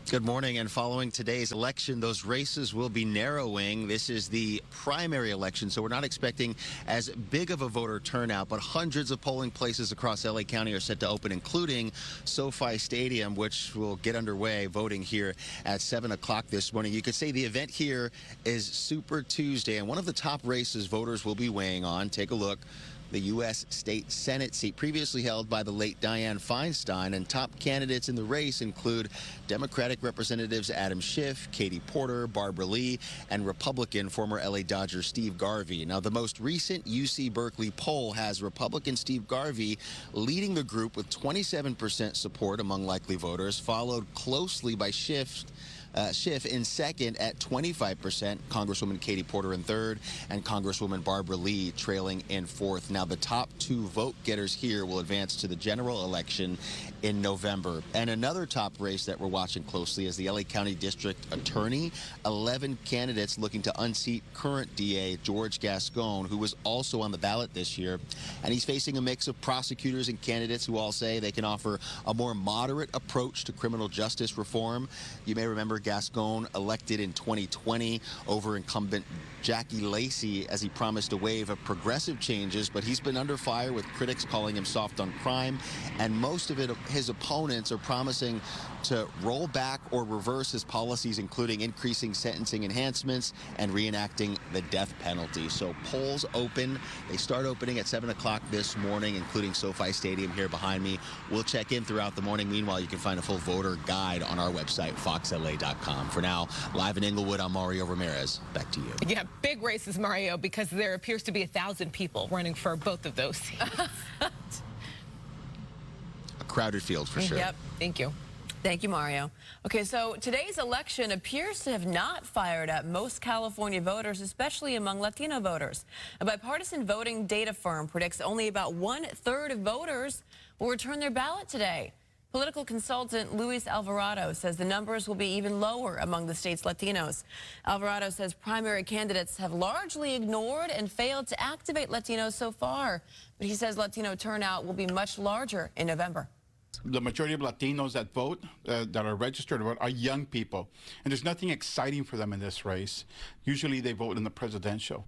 Good morning. And following today's election, those races will be narrowing. This is the primary election, so we're not expecting as big of a voter turnout, but hundreds of polling places across LA County are set to open, including SoFi Stadium, which will get underway voting here at 7 o'clock this morning. You could say the event here is Super Tuesday, and one of the top races voters will be weighing on. Take a look. The U.S. State Senate seat previously held by the late Dianne Feinstein, and top candidates in the race include Democratic Representatives Adam Schiff, Katie Porter, Barbara Lee, and Republican former L.A. Dodger Steve Garvey. Now, the most recent UC Berkeley poll has Republican Steve Garvey leading the group with 27% support among likely voters, followed closely by Schiff in second at 25%, Congresswoman Katie Porter in third, and Congresswoman Barbara Lee trailing in fourth. Now, the top two vote getters here will advance to the general election in November. And another top race that we're watching closely is the LA County District Attorney. 11 candidates looking to unseat current DA George Gascon, who was also on the ballot this year. And he's facing a mix of prosecutors and candidates who all say they can offer a more moderate approach to criminal justice reform. You may remember Gascon elected in 2020 over incumbent Jackie Lacey as he promised a wave of progressive changes, but he's been under fire with critics calling him soft on crime, and most of it, his opponents are promising to roll back or reverse his policies, including increasing sentencing enhancements and reenacting the death penalty. So polls open. They start opening at 7 o'clock this morning, including SoFi Stadium here behind me. We'll check in throughout the morning. Meanwhile, you can find a full voter guide on our website, foxla.com. For now, live in Inglewood, I'm Mario Ramirez. Back to you. Yeah, big races, Mario, because there appears to be 1,000 people running for both of those seats. A crowded field for sure. Yep. Thank you. Thank you, Mario. Okay, so today's election appears to have not fired up most California voters, especially among Latino voters. A bipartisan voting data firm predicts only about 1/3 of voters will return their ballot today. Political consultant Luis Alvarado says the numbers will be even lower among the state's Latinos. Alvarado says primary candidates have largely ignored and failed to activate Latinos so far, but he says Latino turnout will be much larger in November. The majority of Latinos that vote, that are registered to vote, are young people. And there's nothing exciting for them in this race. Usually they vote in the presidential.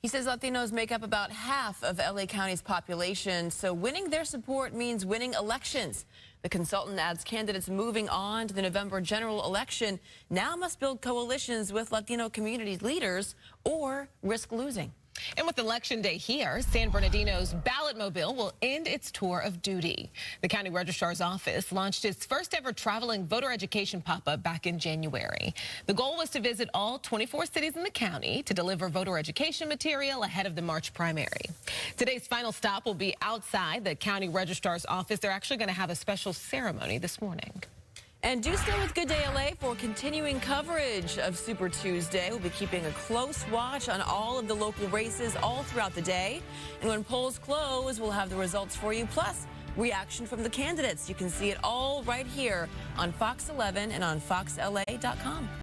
He says Latinos make up about half of LA County's population, so winning their support means winning elections. The consultant adds candidates moving on to the November general election now must build coalitions with Latino community leaders or risk losing. And with Election Day here, San Bernardino's ballot mobile will end its tour of duty. The county registrar's office launched its first ever traveling voter education pop-up back in January. The goal was to visit all 24 cities in the county to deliver voter education material ahead of the March primary. Today's final stop will be outside the county registrar's office. They're actually going to have a special ceremony this morning. And do stay with Good Day LA for continuing coverage of Super Tuesday. We'll be keeping a close watch on all of the local races all throughout the day. And when polls close, we'll have the results for you, plus reaction from the candidates. You can see it all right here on Fox 11 and on foxla.com.